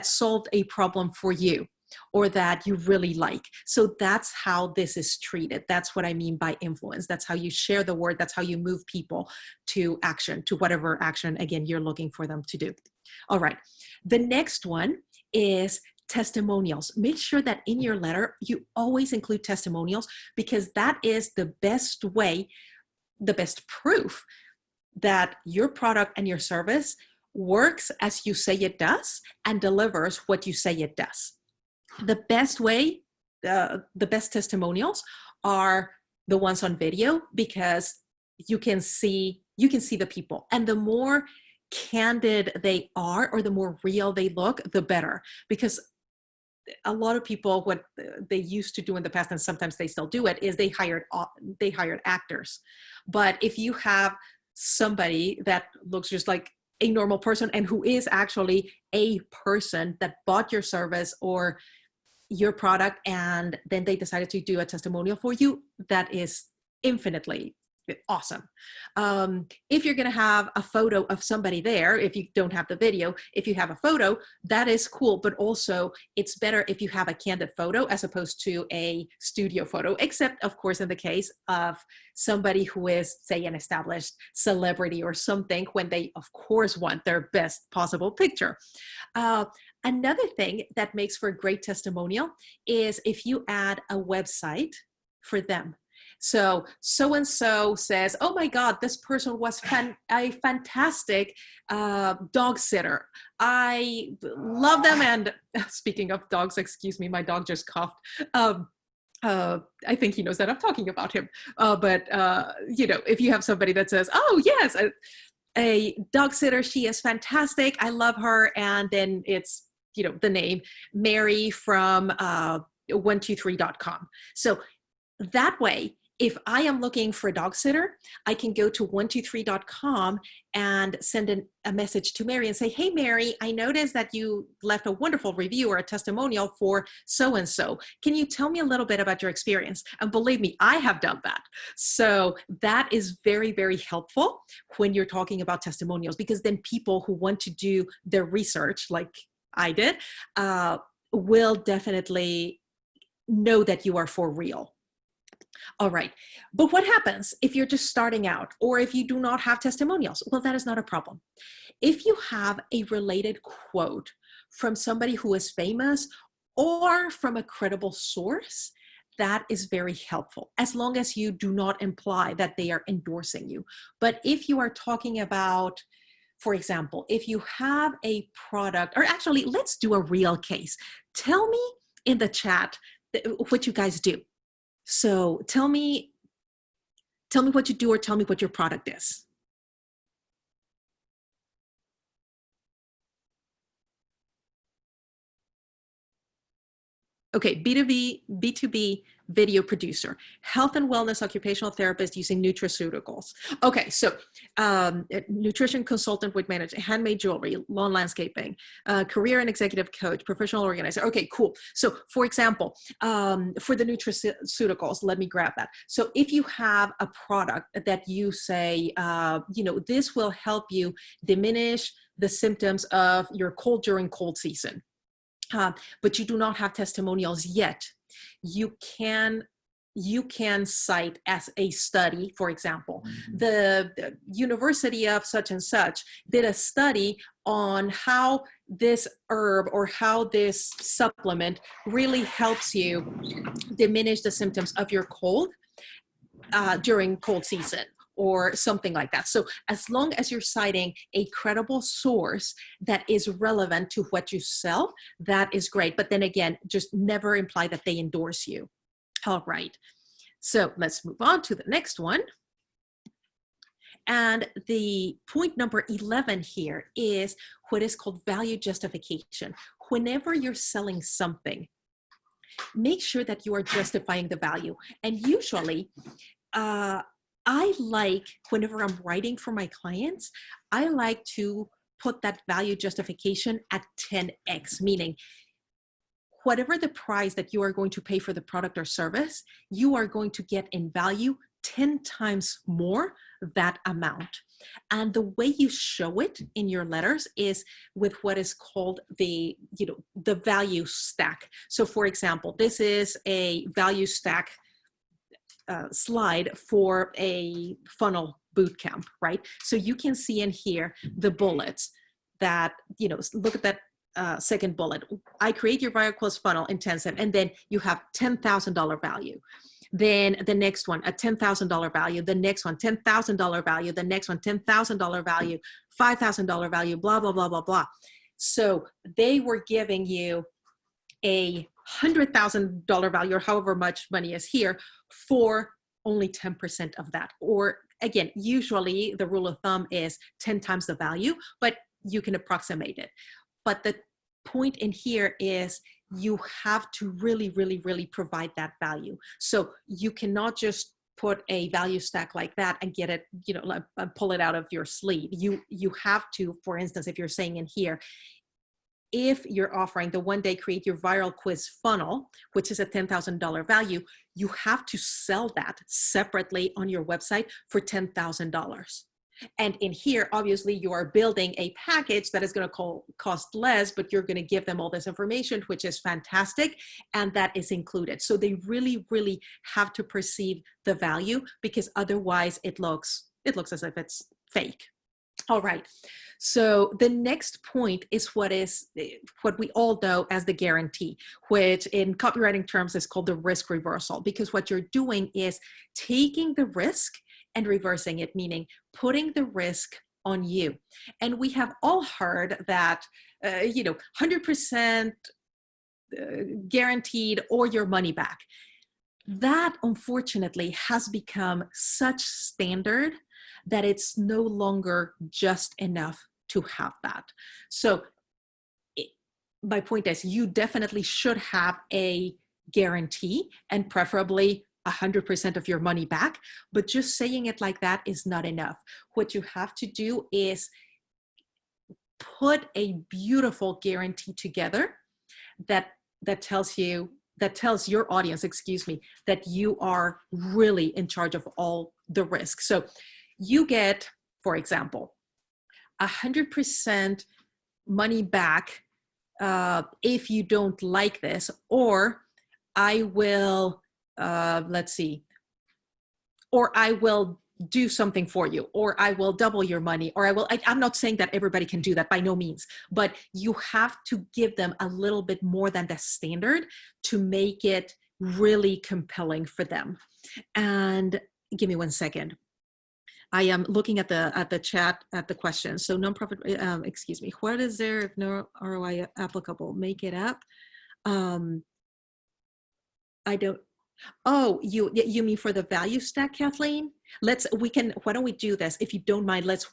solved a problem for you, or that you really like. So that's how this is treated. That's what I mean by influence. That's how you share the word. That's how you move people to action, to whatever action, again, you're looking for them to do. All right. The next one is testimonials. Make sure that in your letter, you always include testimonials, because that is the best way, the best proof that your product and your service works as you say it does and delivers what you say it does. The best way, the best testimonials are the ones on video, because you can see the people, and the more candid they are, or the more real they look, the better. Because a lot of people, what they used to do in the past, and sometimes they still do it, is they hired actors. But if you have somebody that looks just like a normal person and who is actually a person that bought your service or your product, and then they decided to do a testimonial for you, that is infinitely awesome. If you're going to have a photo of somebody there, if you don't have the video, if you have a photo, that is cool. But also it's better if you have a candid photo as opposed to a studio photo, except of course in the case of somebody who is, say, an established celebrity or something, when they of course want their best possible picture. Another thing that makes for a great testimonial is if you add a website for them. So-and-so says, oh my God, this person was a fantastic dog sitter. I love them. And speaking of dogs, excuse me, my dog just coughed. I think he knows that I'm talking about him. If you have somebody that says, oh yes, a dog sitter, she is fantastic, I love her. And then it's, the name Mary from 123.com. So that way, if I am looking for a dog sitter, I can go to 123.com and send a message to Mary and say, hey, Mary, I noticed that you left a wonderful review or a testimonial for so-and-so. Can you tell me a little bit about your experience? And believe me, I have done that. So that is very, very helpful when you're talking about testimonials, because then people who want to do their research, like I did, will definitely know that you are for real. All right. But what happens if you're just starting out, or if you do not have testimonials? Well, that is not a problem. If you have a related quote from somebody who is famous or from a credible source, that is very helpful, as long as you do not imply that they are endorsing you. But if you are talking about, for example, if you have a product, or actually, let's do a real case. Tell me in the chat what you guys do. So tell me what you do, or tell me what your product is. Okay, B2B video producer, health and wellness occupational therapist using nutraceuticals. Okay, so nutrition consultant with management, handmade jewelry, lawn landscaping, career and executive coach, professional organizer. Okay, cool. So for example, for the nutraceuticals, let me grab that. So if you have a product that you say, this will help you diminish the symptoms of your cold during cold season. But you do not have testimonials yet, you can cite as a study. For example, the University of such and such did a study on how this herb or how this supplement really helps you diminish the symptoms of your cold during cold season, or something like that. So as long as you're citing a credible source that is relevant to what you sell, that is great. But then again, just never imply that they endorse you. All right. So let's move on to the next one. And the point number 11 here is what is called value justification. Whenever you're selling something, make sure that you are justifying the value. And usually, I like, whenever I'm writing for my clients, I like to put that value justification at 10x, meaning whatever the price that you are going to pay for the product or service, you are going to get in value 10 times more that amount. And the way you show it in your letters is with what is called the value stack. So for example, this is a value stack slide for a funnel boot camp, right? So you can see in here the bullets that, look at that second bullet. I create your viral quest funnel in 10 steps, and then you have $10,000 value. Then the next one, a $10,000 value. The next one, $10,000 value. The next one, $10,000 value, $5,000 value, blah, blah, blah, blah, blah. So they were giving you a $100,000 value, or however much money is here, for only 10% of that. Or again, usually the rule of thumb is 10 times the value, but you can approximate it. But the point in here is you have to really, really, really provide that value. So you cannot just put a value stack like that and get it, pull it out of your sleeve. You have to, for instance, if you're saying in here, if you're offering the one-day create your viral quiz funnel, which is a $10,000 value, you have to sell that separately on your website for $10,000. And in here, obviously, you are building a package that is going to cost less, but you're going to give them all this information, which is fantastic, and that is included. So they really, really have to perceive the value, because otherwise it looks as if it's fake. All right. So the next point is what we all know as the guarantee, which in copywriting terms is called the risk reversal, because what you're doing is taking the risk and reversing it, meaning putting the risk on you. And we have all heard that, 100% guaranteed or your money back. That unfortunately has become such standard that it's no longer just enough to have that. So my point is, you definitely should have a guarantee, and preferably 100% of your money back, but just saying it like that is not enough. What you have to do is put a beautiful guarantee together that tells your audience, that you are really in charge of all the risk. So you get, for example, 100% money back if you don't like this, or I will, or I will do something for you, or I will double your money, or I'm not saying that everybody can do that, by no means, but you have to give them a little bit more than the standard to make it really compelling for them. And give me 1 second. I am looking at the chat at the question. So nonprofit, what is there if no ROI applicable? Make it up. I don't, Oh, you mean for the value stack, Kathleen? Why don't we do this? If you don't mind, let's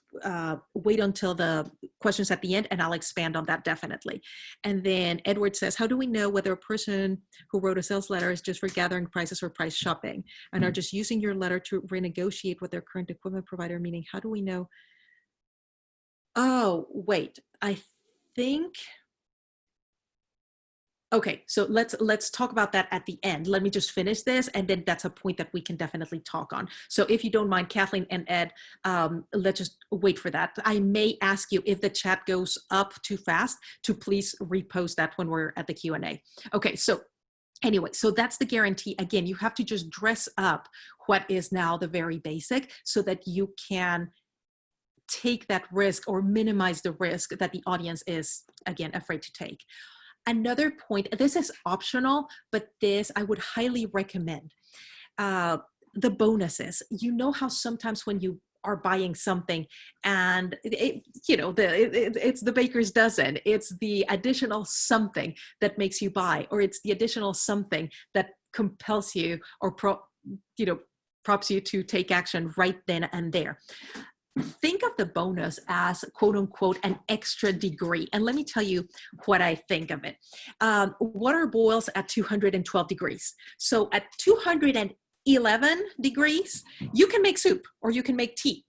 wait until the questions at the end and I'll expand on that definitely. And then Edward says, how do we know whether a person who wrote a sales letter is just for gathering prices or price shopping and are just using your letter to renegotiate with their current equipment provider? Meaning, how do we know? Oh, wait, I think, okay, so let's talk about that at the end. Let me just finish this, and then that's a point that we can definitely talk on. So if you don't mind, Kathleen and Ed, let's just wait for that. I may ask you if the chat goes up too fast to please repost that when we're at the Q&A. Okay, so anyway, so that's the guarantee. Again, you have to just dress up what is now the very basic so that you can take that risk or minimize the risk that the audience is, again, afraid to take. Another point, this is optional, but this I would highly recommend. The bonuses. You know how sometimes when you are buying something and it's the baker's dozen, it's the additional something that makes you buy, or it's the additional something that compels you or prompts you to take action right then and there. Think of the bonus as quote unquote an extra degree. And let me tell you what I think of it. Water boils at 212 degrees. So at 211 degrees, you can make soup or you can make tea.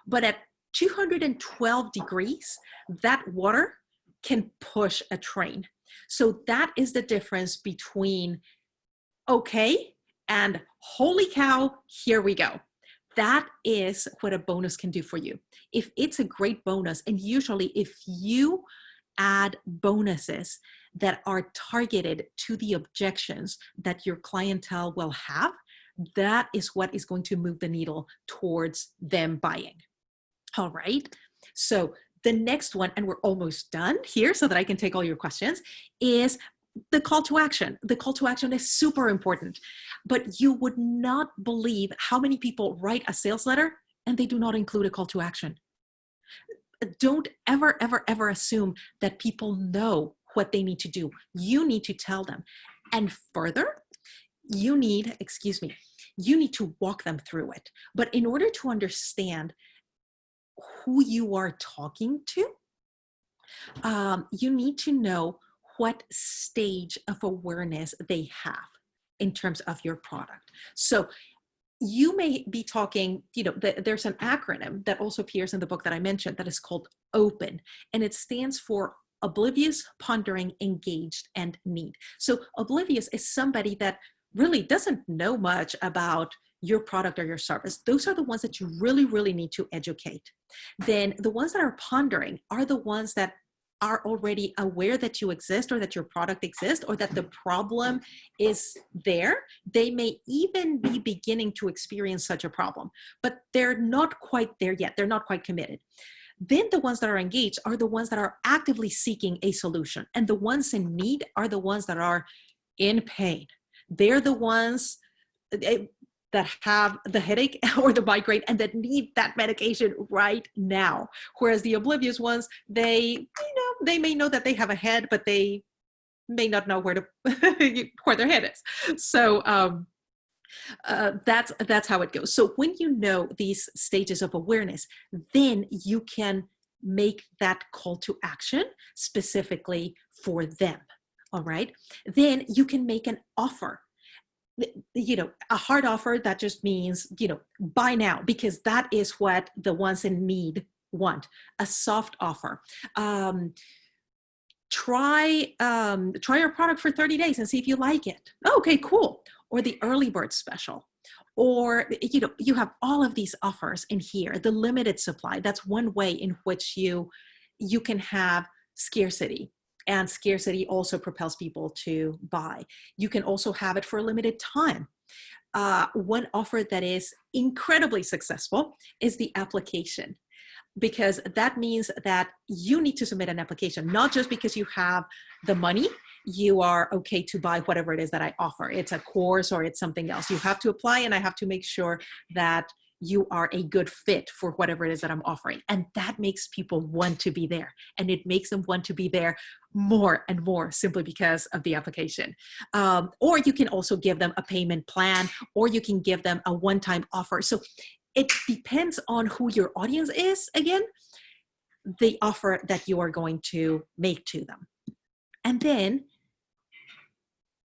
But at 212 degrees, that water can push a train. So that is the difference between okay and holy cow, here we go. That is what a bonus can do for you. If it's a great bonus, and usually if you add bonuses that are targeted to the objections that your clientele will have, that is what is going to move the needle towards them buying. All right. So the next one, and we're almost done here so that I can take all your questions, is the call to action. The call to action is super important, but you would not believe how many people write a sales letter and they do not include a call to action. Don't ever, ever, ever assume that people know what they need to do. You need to tell them. And further, you need to walk them through it. But in order to understand who you are talking to, you need to know what stage of awareness they have in terms of your product. So you may be talking, there's an acronym that also appears in the book that I mentioned that is called OPEN, and it stands for oblivious, pondering, engaged, and need. So oblivious is somebody that really doesn't know much about your product or your service. Those are the ones that you really, really need to educate. Then the ones that are pondering are the ones that are already aware that you exist or that your product exists or that the problem is there. They may even be beginning to experience such a problem, but they're not quite there yet. They're not quite committed. Then the ones that are engaged are the ones that are actively seeking a solution. And the ones in need are the ones that are in pain. They're the ones that have the headache or the migraine and that need that medication right now. Whereas the oblivious ones, they may know that they have a head, but they may not know where their head is. So that's how it goes. So when you know these stages of awareness, then you can make that call to action specifically for them. All right. Then you can make an offer. A hard offer that just means, buy now, because that is what the ones in need want. A soft offer. Try our product for 30 days and see if you like it. Oh, okay, cool. Or the early bird special. Or, you have all of these offers in here. The limited supply. That's one way in which you can have scarcity. And scarcity also propels people to buy. You can also have it for a limited time. One offer that is incredibly successful is the application, because that means that you need to submit an application, not just because you have the money, you are okay to buy whatever it is that I offer. It's a course or it's something else. You have to apply, and I have to make sure that you are a good fit for whatever it is that I'm offering. And that makes people want to be there. And it makes them want to be there more and more simply because of the application. Or you can also give them a payment plan, or you can give them a one-time offer. So it depends on who your audience is, again, the offer that you are going to make to them. And then,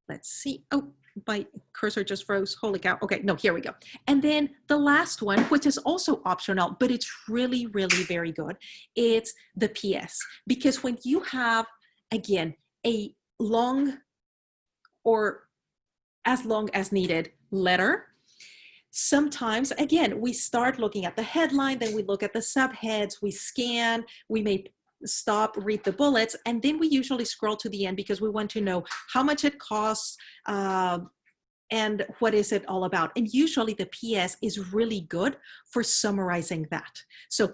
let's see. Oh, my cursor just froze. Holy cow. Okay, no, here we go. And then the last one, which is also optional, but it's really, really very good. It's the PS. Because when you have, again, a long or as long as needed letter, sometimes, again, we start looking at the headline, then we look at the subheads, we scan, we may stop, read the bullets, and then we usually scroll to the end because we want to know how much it costs and what is it all about. And usually the PS is really good for summarizing that. So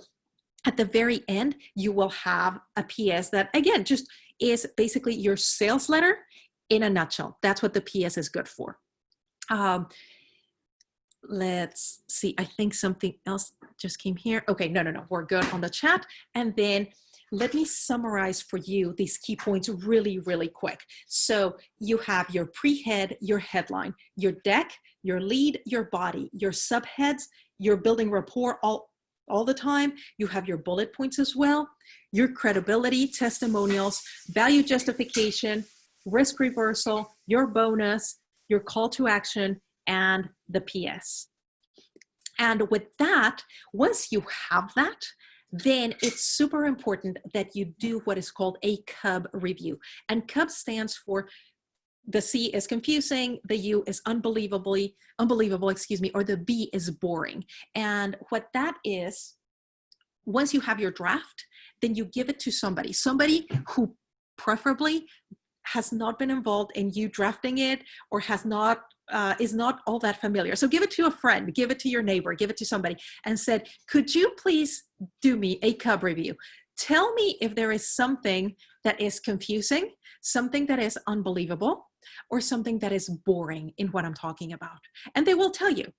at the very end, you will have a PS that, again, just is basically your sales letter in a nutshell. That's what the PS is good for. Let's see, I think something else just came here. Okay, no, we're good on the chat. And then let me summarize for you these key points really, really quick. So you have your pre-head, your headline, your deck, your lead, your body, your subheads, you're building rapport all the time. You have your bullet points as well, your credibility, testimonials, value justification, risk reversal, your bonus, your call to action, and the PS. And with that, once you have that, then it's super important that you do what is called a CUB review. And CUB stands for, the C is confusing, the U is unbelievable, or the B is boring. And what that is, once you have your draft, then you give it to somebody who preferably has not been involved in you drafting it, or has not is not all that familiar. So give it to a friend, give it to your neighbor, give it to somebody, and said, could you please do me a CUB review? Tell me if there is something that is confusing, something that is unbelievable, or something that is boring in what I'm talking about. And they will tell you.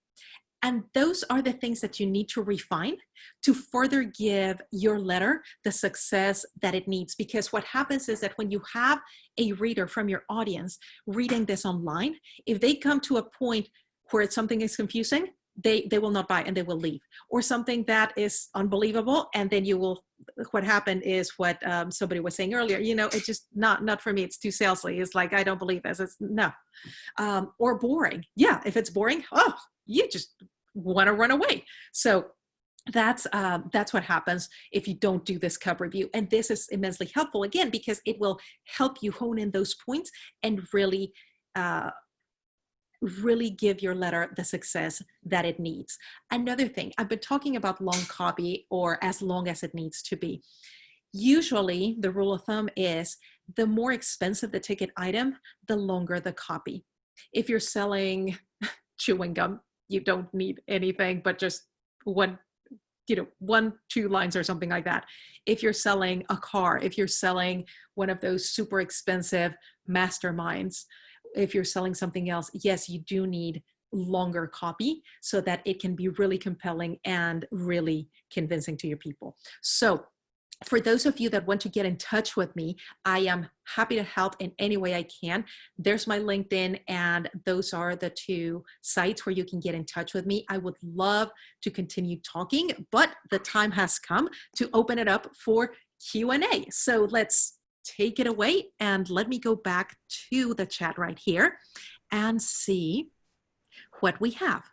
And those are the things that you need to refine to further give your letter the success that it needs. Because what happens is that when you have a reader from your audience reading this online, if they come to a point where something is confusing, they will not buy and they will leave. Or something that is unbelievable, and then you will, what happened is what somebody was saying earlier, it's just not for me, it's too salesy. It's like, I don't believe this, it's no. Or boring. Yeah, if it's boring, you just want to run away. So that's what happens if you don't do this CUB review. And this is immensely helpful, again, because it will help you hone in those points and really give your letter the success that it needs. Another thing, I've been talking about long copy, or as long as it needs to be. Usually the rule of thumb is the more expensive the ticket item, the longer the copy. If you're selling chewing gum, you don't need anything but just one, 2 lines or something like that. If you're selling a car, if you're selling one of those super expensive masterminds, if you're selling something else, yes, you do need longer copy so that it can be really compelling and really convincing to your people. So for those of you that want to get in touch with me, I am happy to help in any way I can. There's my LinkedIn, and those are the 2 sites where you can get in touch with me. I would love to continue talking, but the time has come to open it up for Q&A. So let's take it away, and let me go back to the chat right here and see what we have.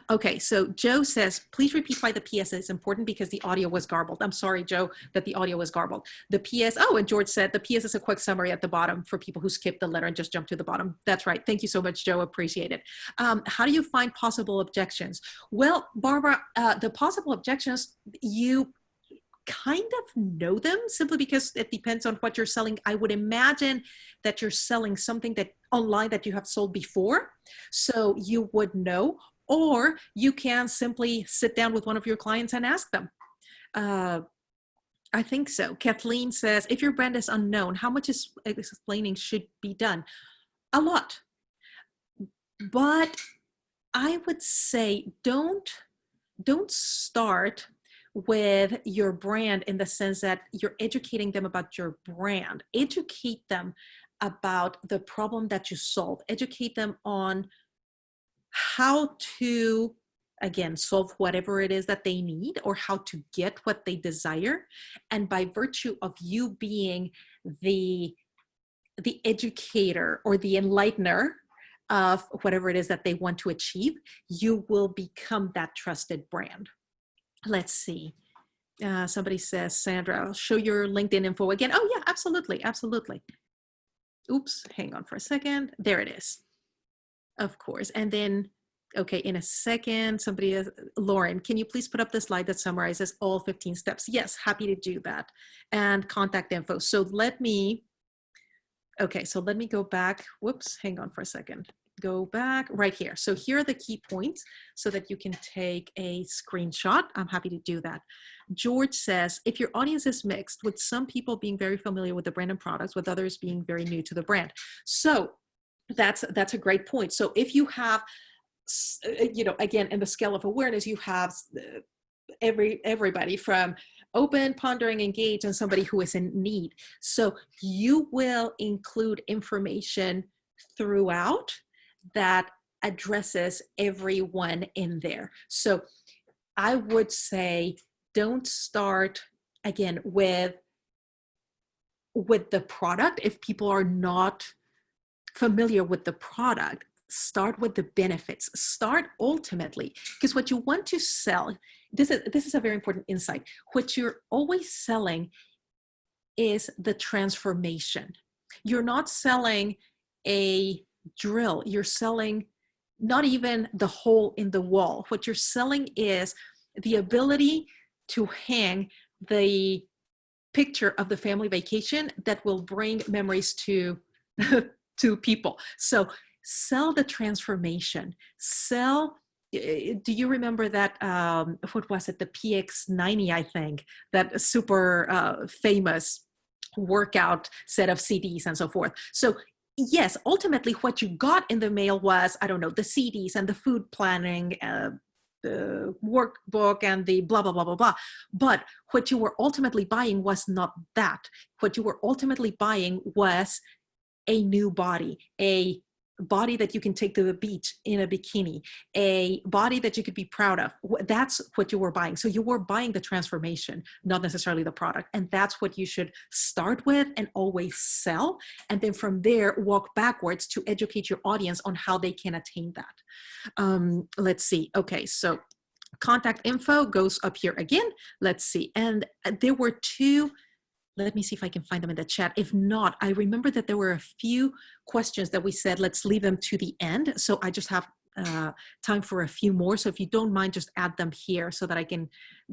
Okay, so Joe says, please repeat why the PS is important, because the audio was garbled. I'm sorry, Joe, that the audio was garbled. The PS, and George said the PS is a quick summary at the bottom for people who skipped the letter and just jumped to the bottom. That's right. Thank you so much, Joe. Appreciate it. How do you find possible objections? Well, Barbara, the possible objections, you kind of know them simply because it depends on what you're selling. I would imagine that you're selling something that online that you have sold before, so you would know. Or you can simply sit down with one of your clients and ask them. I think so. Kathleen says, if your brand is unknown, how much explaining should be done? A lot. But I would say don't start with your brand in the sense that you're educating them about your brand. Educate them about the problem that you solve. Educate them on how to, again, solve whatever it is that they need or how to get what they desire. And by virtue of you being the educator or the enlightener of whatever it is that they want to achieve, you will become that trusted brand. Let's see. Somebody says, Sandra, I'll show your LinkedIn info again. Oh yeah, absolutely, absolutely. Oops, hang on for a second. There it is. Of course. And then, okay, in a second, somebody, Lauren, can you please put up the slide that summarizes all 15 steps? Yes, happy to do that. And contact info. So let me go back. Whoops, hang on for a second. Go back right here. So here are the key points so that you can take a screenshot. I'm happy to do that. George says, if your audience is mixed, with some people being very familiar with the brand and products, with others being very new to the brand. So that's a great point. So if you have, again, in the scale of awareness, you have everybody from open, pondering, engage, and somebody who is in need. So you will include information throughout that addresses everyone in there. So I would say, don't start again with the product. If people are not familiar with the product, start with the benefits. Start ultimately, because what you want to sell, this is a very important insight. What you're always selling is the transformation. You're not selling a drill. You're selling not even the hole in the wall. What you're selling is the ability to hang the picture of the family vacation that will bring memories to to people. So sell the transformation. Sell. Do you remember that? What was it? The PX90, I think, that super famous workout set of CDs and so forth. So yes, ultimately what you got in the mail was, I don't know, the CDs and the food planning, the workbook and the blah, blah, blah, blah, blah. But what you were ultimately buying was not that. What you were ultimately buying was a new body, a body that you can take to the beach in a bikini, a body that you could be proud of. That's what you were buying. So you were buying the transformation, not necessarily the product. And that's what you should start with and always sell. And then from there, walk backwards to educate your audience on how they can attain that. Let's see. Okay, so contact info goes up here again. Let's see. And there were two. Let me see if I can find them in the chat. If not, I remember that there were a few questions that we said, let's leave them to the end. So I just have time for a few more. So if you don't mind, just add them here so that I can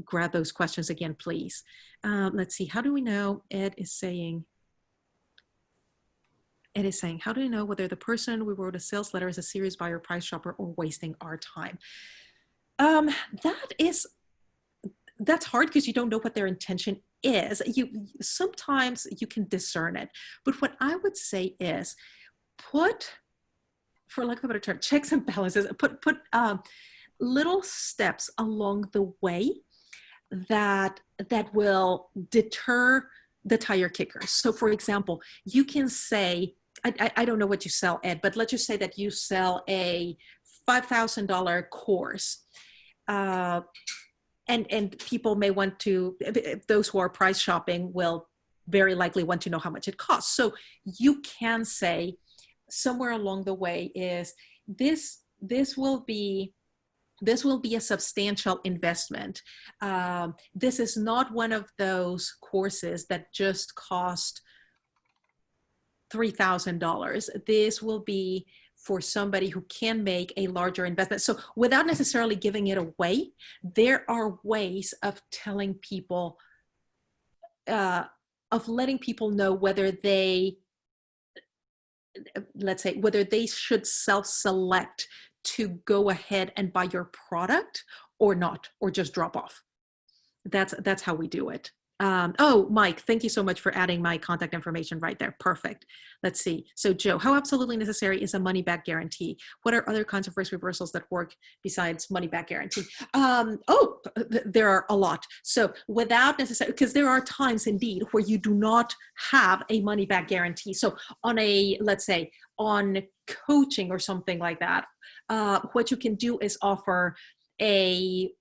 grab those questions again, please. Let's see. How do we know? Ed is saying, how do you know whether the person we wrote a sales letter is a serious buyer, price shopper, or wasting our time? That's hard because you don't know what their intention is. Sometimes you can discern it, but what I would say is put, for lack of a better term, checks and balances. Put little steps along the way that will deter the tire kickers. So, for example, you can say, I don't know what you sell, Ed, but let's just say that you sell a $5,000 course. And people may want to, those who are price shopping will very likely want to know how much it costs. So you can say somewhere along the way is this will be a substantial investment. This is not one of those courses that just cost $3,000. This will be for somebody who can make a larger investment. So without necessarily giving it away, there are ways of telling people, of letting people know whether they, let's say, whether they should self-select to go ahead and buy your product or not, or just drop off. That's how we do it. Oh, Mike, thank you so much for adding my contact information right there. Perfect. Let's see. So Joe, how absolutely necessary is a money back guarantee? What are other kinds of risk reversals that work besides money back guarantee? There are a lot. So without necessarily, because there are times indeed where you do not have a money back guarantee. So on a, let's say on coaching or something like that, what you can do is offer a,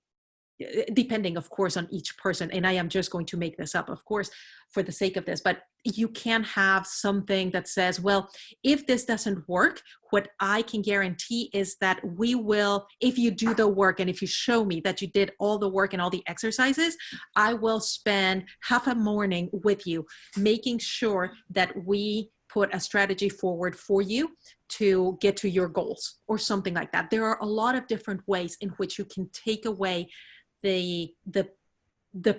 depending of course on each person, and I am just going to make this up of course for the sake of this, but you can have something that says, well, if this doesn't work, what I can guarantee is that we will, if you do the work and if you show me that you did all the work and all the exercises, I will spend half a morning with you making sure that we put a strategy forward for you to get to your goals or something like that. There are a lot of different ways in which you can take away the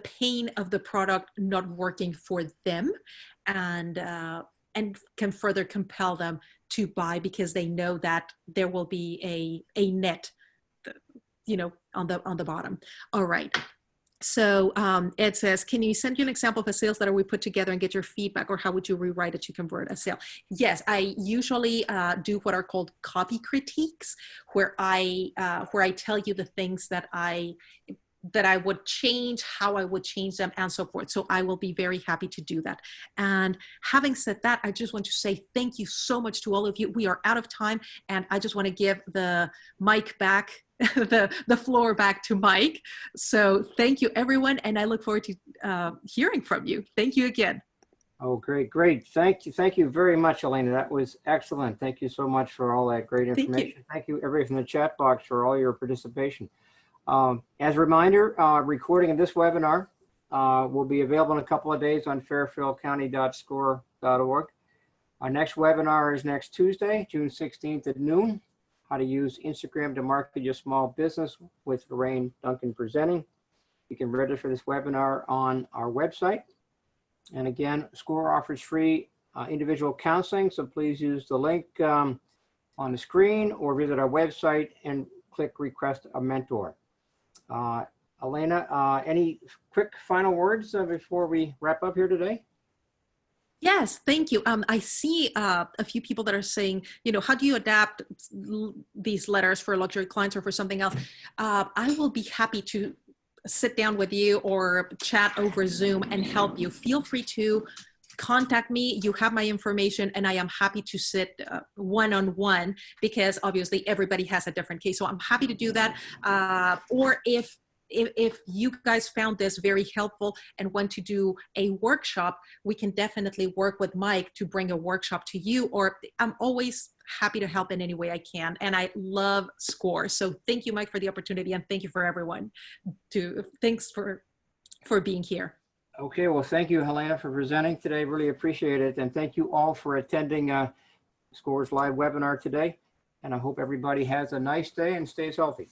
pain of the product not working for them, and can further compel them to buy because they know that there will be a net, on the bottom. All right. So it says, can you send you an example of a sales letter we put together and get your feedback, or how would you rewrite it to convert a sale? Yes, I usually do what are called copy critiques, where I tell you the things that I would change, how I would change them, and so forth. So I will be very happy to do that. And having said that, I just want to say thank you so much to all of you. We are out of time, and I just want to give the mic back, the floor back to Mike. So thank you, everyone, and I look forward to hearing from you. Thank you again. Oh, great. Thank you very much, Elena. That was excellent. Thank you so much for all that great information. Thank you everybody from the chat box for all your participation. As a reminder, recording of this webinar will be available in a couple of days on fairfieldcounty.score.org. Our next webinar is next Tuesday, June 16th at noon. How to use Instagram to market your small business, with Lorraine Duncan presenting. You can register for this webinar on our website. And again, SCORE offers free individual counseling, so please use the link on the screen or visit our website and click Request a Mentor. Elena, any quick final words before we wrap up here today? Yes, thank you. I see a few people that are saying, how do you adapt these letters for luxury clients or for something else? I will be happy to sit down with you or chat over Zoom and help you. Feel free to contact me. You have my information, and I am happy to sit one-on-one, because obviously everybody has a different case. So I'm happy to do that. Or if you guys found this very helpful and want to do a workshop, we can definitely work with Mike to bring a workshop to you, or I'm always happy to help in any way I can. And I love SCORE. So thank you, Mike, for the opportunity, and thank you for everyone. Thanks for being here. Okay, well, thank you, Helena, for presenting today. Really appreciate it. And thank you all for attending SCORE's live webinar today. And I hope everybody has a nice day and stays healthy.